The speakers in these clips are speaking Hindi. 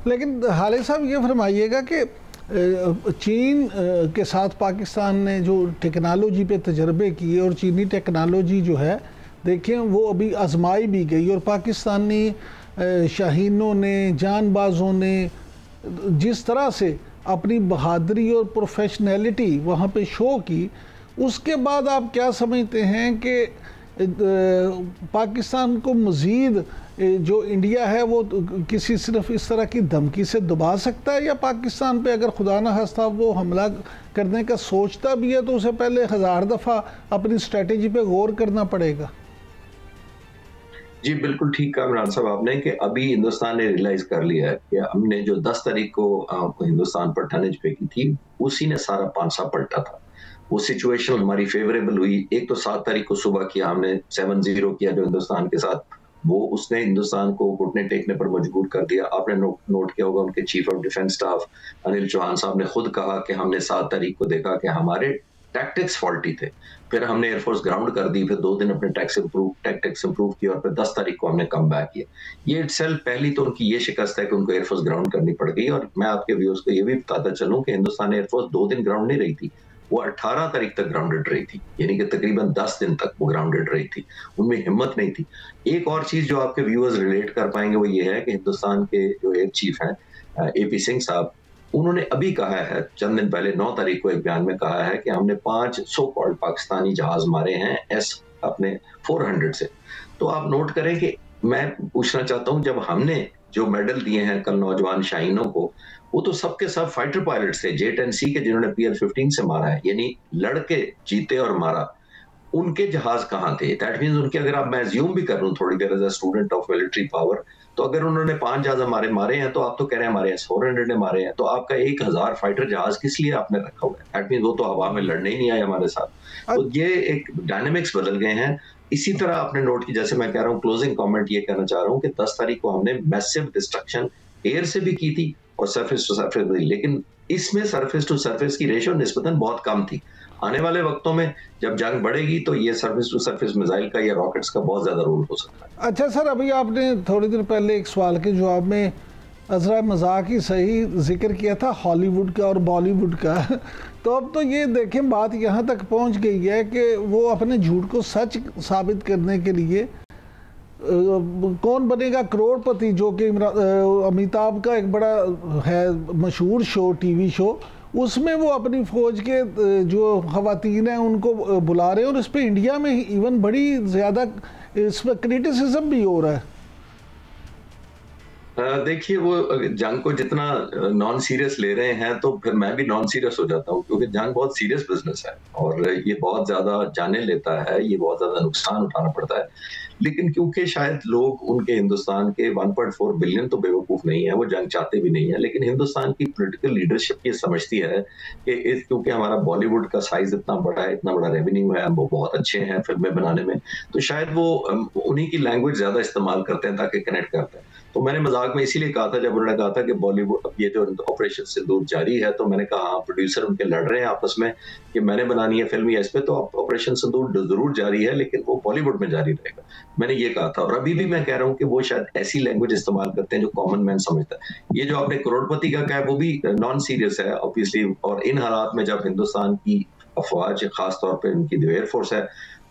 लेकिन हाले साहब ये फरमाइएगा कि चीन के साथ पाकिस्तान ने जो टेक्नोलॉजी पे तजर्बे किए और चीनी टेक्नोलॉजी जो है देखें वो अभी आजमाई भी गई, और पाकिस्तानी शाहीनों ने, जानबाजों ने जिस तरह से अपनी बहादुरी और प्रोफेशनैलिटी वहाँ पे शो की, उसके बाद आप क्या समझते हैं कि पाकिस्तान को मज़ीद जो इंडिया है वो किसी सिर्फ इस तरह की धमकी से दबा सकता है, या पाकिस्तान पे अगर खुदा न खास्ता वो हमला करने का सोचता भी है तो उसे पहले 1000 दफ़ा अपनी स्ट्रेटेजी पे गौर करना पड़ेगा? जी बिल्कुल ठीक कहा इमरान साहब आपने कि अभी हिंदुस्तान ने रियलाइज कर लिया है कि हमने जो 10 तारीख को हिंदुस्तान पर टनेज फेंकी थी उसी ने सारा पांसा पलटा था। वो सिचुएशन हमारी फेवरेबल हुई। एक तो 7 तारीख को सुबह किया हमने 7-0 किया जो हिंदुस्तान के साथ, वो उसने हिंदुस्तान को घुटने टेकने पर मजबूर कर दिया। आपने नोट किया होगा उनके chief of defence staff Anil Chauhan साहब ने खुद कहा कि हमने 7 तारीख को देखा कि हमारे टैक्टिक्स फॉल्टी थे। फिर हमने एयरफोर्स ग्राउंड कर दी, फिर 2 दिन अपने टैक्टिक्स इंप्रूव किया और फिर 10 तारीख को हमने कम बैक किया। ये इटसेल्फ पहली तो उनकी ये शिकस्त है कि उनको एयरफोर्स ग्राउंड करनी पड़ गई। और मैं आपके व्यूअर्स को ये भी बताता चलूं कि हिंदुस्तान एयरफोर्स 2 दिन ग्राउंड नहीं रही थी, वो 18 तारीख तक ग्राउंडेड रही थी, यानी कि तकरीबन 10 दिन तक वो ग्राउंडेड रही थी। उनमें हिम्मत नहीं थी। एक और चीज जो आपके व्यूअर्स रिलेट कर पाएंगे वो ये है कि हिंदुस्तान के जो एयर चीफ हैं AP सिंह साहब, उन्होंने अभी कहा है, चंद दिन पहले 9 तारीख को एक बयान में कहा है कि हमने 5 सो कॉल्ड पाकिस्तानी जहाज मारे हैं अपने 400 से। तो आप नोट करें कि मैं पूछना चाहता हूं, जब हमने जो मेडल दिए हैं कल नौजवान शाहीनों को, वो तो सबके सब फाइटर पायलट्स थे J-10C के, जिन्होंने PL-15 से मारा है, यानी लड़के जीते और मारा। उनके जहाज कहाँ थे? दैट मीन्स उनके, अगर आप मैं अज्यूम भी कर लूं थोड़ी देर as a student of military power, तो अगर उन्होंने 5 जहाज हमारे मारे हैं तो आप तो कह रहे हैं हमारे S-400 ने मारे हैं, तो आपका 1000 फाइटर जहाज किस लिए आपने रखा हुआ है? दैट मीन्स वो तो हवा में लड़ने ही नहीं आए हमारे साथ। तो ये एक डायनामिक्स बदल गए हैं। इसी तरह आपने नोट की, जैसे मैं कह रहा हूँ, क्लोजिंग कमेंट ये कहना चाह रहा हूँ कि 10 तारीख को हमने मैसिव डिस्ट्रक्शन एयर से भी की थी और सरफेस टू सरफेस भी, लेकिन इसमें सरफेस टू सरफेस की रेशियो निस्बतन बहुत कम थी। आने वाले वक्तों में जब जंग बढ़ेगी तो ये सरफेस टू सरफेस मिसाइल का या रॉकेट्स का बहुत ज्यादा रोल हो सकता है। अच्छा सर, अभी आपने थोड़ी देर पहले एक सवाल के जवाब में अजरा मजाक ही सही जिक्र किया था हॉलीवुड का और बॉलीवुड का तो अब तो ये देखें बात यहाँ तक पहुँच गई है कि वो अपने झूठ को सच साबित करने के लिए कौन बनेगा करोड़पति, जो कि अमिताभ का एक बड़ा है मशहूर शो, टीवी शो, उसमें वो अपनी फौज के जो खवातीन हैं उनको बुला रहे हैं, और इस पर इंडिया में इवन बड़ी ज़्यादा इस पर क्रिटिसिज्म भी हो रहा है। देखिए, वो जंग को जितना नॉन सीरियस ले रहे हैं तो फिर मैं भी नॉन सीरियस हो जाता हूँ, क्योंकि जंग बहुत सीरियस बिजनेस है और ये बहुत ज्यादा जाने लेता है, ये बहुत ज्यादा नुकसान उठाना पड़ता है। लेकिन क्योंकि शायद लोग उनके हिंदुस्तान के 1.4 बिलियन तो बेवकूफ नहीं है, वो जंग चाहते भी नहीं है, लेकिन हिंदुस्तान की पॉलिटिकल लीडरशिप ये समझती है कि क्योंकि हमारा बॉलीवुड का साइज इतना बड़ा है, इतना बड़ा रेवेन्यू है, वो बहुत अच्छे हैं फिल्में बनाने में, तो शायद वो उन्हीं की लैंग्वेज ज्यादा इस्तेमाल करते हैं ताकि कनेक्ट करते हैं। तो मैंने मजाक में इसीलिए कहा था, जब उन्होंने कहा था कि बॉलीवुड ये जो ऑपरेशन सिंदूर जारी है, तो मैंने कहा हाँ, प्रोड्यूसर उनके लड़ रहे हैं आपस में कि मैंने बनानी है फिल्म या इस पे, तो ऑपरेशन सिंदूर जरूर जारी है लेकिन वो बॉलीवुड में जारी रहेगा, मैंने ये कहा था। और अभी भी मैं कह रहा हूँ कि वो शायद ऐसी लैंग्वेज इस्तेमाल करते हैं जो कॉमन मैन समझता है। ये जो आपने करोड़पति का कहा वो भी नॉन सीरियस है ऑब्वियसली, और इन हालात में जब हिंदुस्तान की अफवाज, खासतौर पर इनकी जो एयरफोर्स है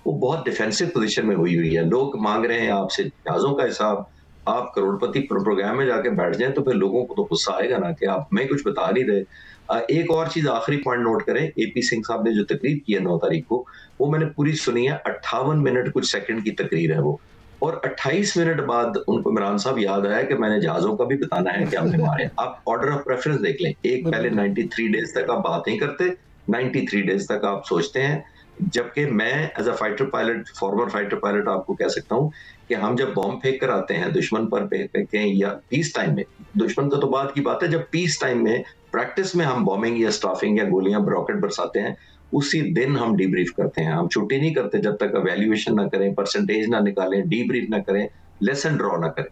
वो बहुत डिफेंसिव पोजीशन में हुई है, लोग मांग रहे हैं आपसे जहाजों का हिसाब, आप करोड़पति प्रोग्राम में जाके बैठ जाएं तो फिर लोगों को तो गुस्सा आएगा ना कि आप हमें कुछ बता नहीं रहे। एक और चीज आखिरी पॉइंट नोट करें, AP सिंह साहब ने जो तकरीर की है 9 तारीख को, वो मैंने पूरी सुनी है, 58 मिनट कुछ सेकंड की तकरीर है वो, और 28 मिनट बाद उनको इमरान साहब याद आया कि मैंने जहाजों का भी बताना है कि हमने मारे। आप ऑर्डर ऑफ प्रेफरेंस देख लें, एक पहले 93 डेज तक आप बात नहीं करते, 93 डेज तक आप सोचते हैं, जबकि मैं as a fighter pilot, former fighter pilot आपको कह सकता हूं कि हम जब बॉम्ब फेंक कर आते हैं दुश्मन पर फेंकें या पीस टाइम में, दुश्मन का तो बात की बात है, जब पीस टाइम में प्रैक्टिस में हम बॉम्बिंग या स्टाफिंग या गोलियां रॉकेट बरसाते हैं, उसी दिन हम डीब्रीफ करते हैं। हम छुट्टी नहीं करते जब तक एवेल्युएशन ना करें, परसेंटेज ना निकालें, डीब्रीफ ना करें, लेसन ड्रॉ ना करें।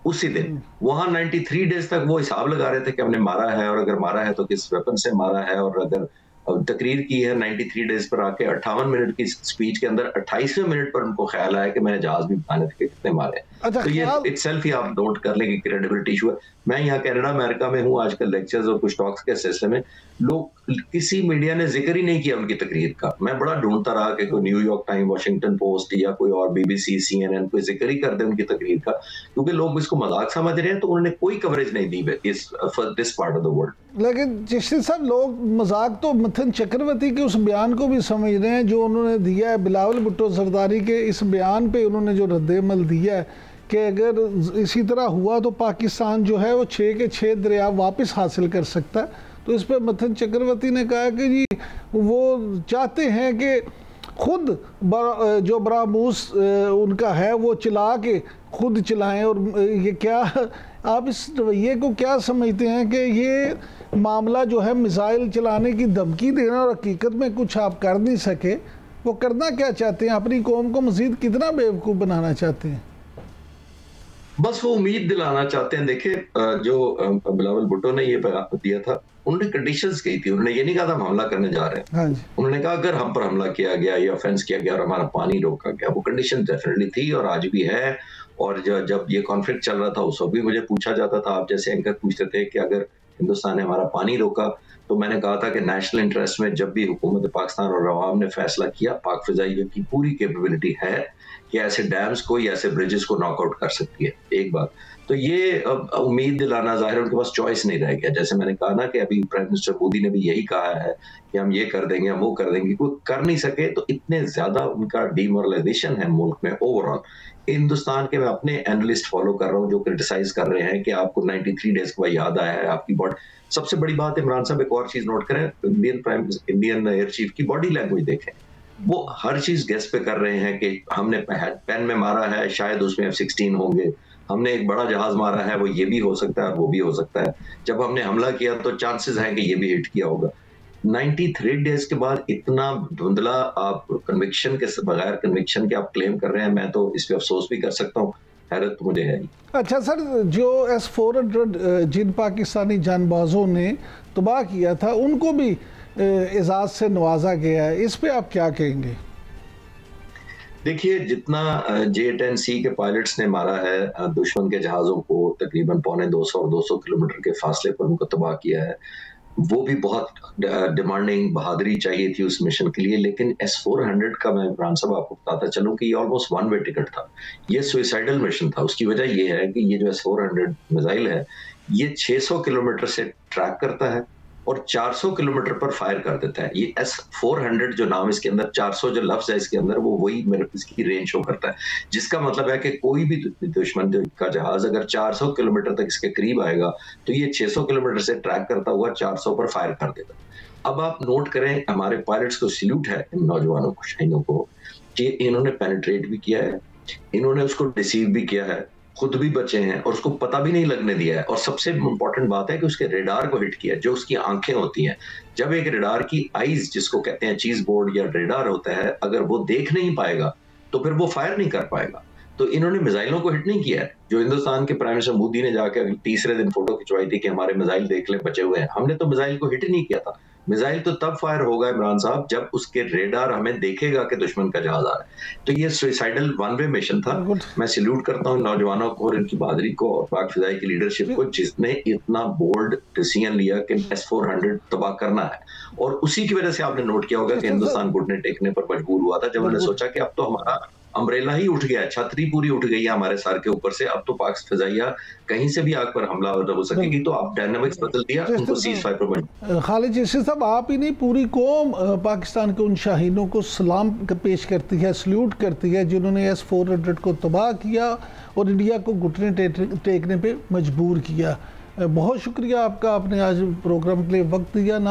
उसी दिन वहां 93 डेज तक वो हिसाब लगा रहे थे कि हमने मारा है, और अगर मारा है तो किस वेपन से मारा है, और अगर तकरीर की है 93 डेज पर आके 58 मिनट की स्पीच के अंदर 28वें मिनट पर उनको ख्याल आया कि मैंने जहाज भी बनाने थे कितने मारे। अच्छा, तो ये इटसेल्फ ही आप नोट कर लें कि क्रेडिबिलिटी इशू है। मैं यहाँ कनाडा अमेरिका में हूँ आजकल, लेक्चर्स और कुछ टॉक्स के सिलसिले में लोग, किसी मीडिया ने जिक्र ही नहीं किया उनकी तकरीर का। मैं बड़ा ढूंढता रहा कि कोई न्यूयॉर्क टाइम, वॉशिंगटन पोस्ट या कोई और BBC CNN कोई जिक्र ही कर दे उनकी तकरीर का, क्योंकि लोग इसको मजाक समझ रहे हैं, तो उन्होंने कोई कवरेज नहीं दी this part of the world. लेकिन चिश्ती साहब, लोग मजाक तो मथन चक्रवर्ती के उस बयान को भी समझ रहे हैं जो उन्होंने दिया है, बिलावल भुट्टो जरदारी के इस बयान पे उन्होंने जो रद्द-ए-अमल दिया है कि अगर इसी तरह हुआ तो पाकिस्तान जो है वो 6 के 6 दरिया वापस हासिल कर सकता है। तो इस पर मथन चक्रवर्ती ने कहा कि जी वो चाहते हैं कि खुद जो बरामूस उनका है वो चला के खुद चलाएं। और ये क्या, आप इस रवैये को क्या समझते हैं कि ये मामला जो है मिसाइल चलाने की धमकी देना और हकीकत में कुछ आप कर नहीं सके, वो करना क्या चाहते हैं? अपनी कौम को मज़ीद कितना बेवकूफ़ बनाना चाहते हैं? बस वो उम्मीद दिलाना चाहते हैं। देखिए, जो बिलावल भुट्टो ने ये बयान दिया था, उन्होंने कंडीशंस कही थी। उन्होंने ये नहीं कहा था हम हमला करने जा रहे हैं। हाँ जी। उन्होंने कहा अगर हम पर हमला किया गया या ऑफेंस किया गया और हमारा पानी रोका गया, वो कंडीशन डेफिनेटली थी और आज भी है। और जब ये कॉन्फ्लिक्ट चल रहा था उस वक्त भी मुझे पूछा जाता था, आप जैसे एंकर पूछते थे कि अगर हिंदुस्तान ने हमारा पानी रोका, तो मैंने कहा था कि नेशनल इंटरेस्ट में जब भी हुकूमत पाकिस्तान और अवाम ने फैसला किया, पाक फिजाइया की पूरी कैपेबिलिटी है कि ऐसे डैम्स को या ऐसे ब्रिजेस को नॉकआउट कर सकती है। एक बात तो ये उम्मीद दिलाना, जाहिर उनके पास चॉइस नहीं रह गया। जैसे मैंने कहा ना कि अभी प्राइम मिनिस्टर मोदी ने भी यही कहा है कि हम ये कर देंगे, हम वो कर देंगे, कोई कर नहीं सके। तो इतने ज्यादा उनका डिमोरलाइजेशन है मुल्क में ओवरऑल। हिंदुस्तान के मैं अपने एनालिस्ट फॉलो कर रहा हूँ जो क्रिटिसाइज कर रहे हैं कि आपको 93 डेज के बाद याद आया है आपकी बॉडी। सबसे बड़ी बात इमरान साहब, एक और चीज नोट करें, इंडियन एयर चीफ की बॉडी लैंग्वेज देखें। वो हर चीज गेस पे कर रहे हैं कि हमने पेन में मारा है, शायद उसमें F-16 होंगे, हमने एक बड़ा जहाज मारा है, वो ये भी हो सकता है और वो भी हो सकता है, जब हमने हमला किया तो चांसेस हैं कि ये भी हिट किया होगा। 93 डेज के बाद इतना धुंधला आप कन्विक्शन के बगैर कन्विक्शन के आप क्लेम कर रहे हैं, मैं तो इस पे अफसोस भी कर सकता हूँ। हैरत मुझे है। अच्छा सर, जो S-400 जिन पाकिस्तानी जानबाजों ने तबाह किया था उनको भी एजाज से नवाजा गया है, इस पे आप क्या कहेंगे? देखिए, जितना J-10C के पायलट्स ने मारा है दुश्मन के जहाज़ों को, तकरीबन 250 और 200 किलोमीटर के फासले पर उनको तबाह किया है, वो भी बहुत डिमांडिंग बहादुरी चाहिए थी उस मिशन के लिए। लेकिन S-400 का मैं इमरान साहब आपको बताता चलूं कि ये ऑलमोस्ट वन वे टिकट था, ये सुइसाइडल मिशन था। उसकी वजह ये है कि ये जो S-400 मिसाइल है, ये 600 किलोमीटर से ट्रैक करता है और 400 किलोमीटर पर फायर कर देता है। ये S-400 जो नाम इसके अंदर, 400 जो लफ्ज है इसके अंदर, वो वही इसकी रेंज शो करता है, जिसका मतलब है कि कोई भी दुश्मन का जहाज अगर 400 किलोमीटर तक इसके करीब आएगा तो ये 600 किलोमीटर से ट्रैक करता हुआ 400 पर फायर कर देगा। अब आप नोट करें, हमारे पायलट्स को सल्यूट है, इन नौजवानों को, शाहीनों को, कि इन्होंने पेनिट्रेट भी किया है, इन्होंने उसको डिसीव भी किया है, खुद भी बचे हैं और उसको पता भी नहीं लगने दिया है। और सबसे इंपॉर्टेंट बात है कि उसके रेडार को हिट किया, जो उसकी आंखें होती हैं। जब एक रेडार की आईज, जिसको कहते हैं चीज बोर्ड या रेडार होता है, अगर वो देख नहीं पाएगा तो फिर वो फायर नहीं कर पाएगा। तो इन्होंने मिसाइलों को हिट नहीं किया है। जो हिंदुस्तान के प्राइम मिनिस्टर मोदी ने जाकर तीसरे दिन फोटो खिंचवाई थी कि हमारे मिसाइल देख ले, बचे हुए हैं, हमने तो मिसाइल को हिट ही नहीं किया था। मिसाइल तो तब फायर होगा इमरान साहब जब उसके रेडार हमें देखेगा कि दुश्मन का जहाज आ रहा है। तो ये सुइसाइडल वन वे मिशन था। मैं सैल्यूट करता हूँ नौजवानों को और इनकी बहादुरी को और पाक फिजाई की लीडरशिप को, जिसने इतना बोल्ड डिसीजन लिया कि S-400 तबाह करना है। और उसी की वजह से आपने नोट किया होगा कि हिंदुस्तान घुटने टेकने पर मजबूर हुआ था जब उन्होंने सोचा कि अब तो हमारा अम्ब्रेला ही उठ गया है, छतरी पूरी उठ गई है हमारे सर के ऊपर से, अब तो पाक फिजाइया कहीं से भी आग पर हमला हो सकेगी। तो आप डायनामिक्स बदल दिया, उनको सीज फायर पर। खालिद चिश्ती साहब, आप ही नहीं, पूरी कौम पाकिस्तान के उन शाहीनों को सलाम पेश करती है, सल्यूट करती है, जिन्होंने S-400 को तबाह किया और इंडिया को घुटने टेकने पे मजबूर किया। बहुत शुक्रिया आपका, आपने आज प्रोग्राम के लिए वक्त दिया।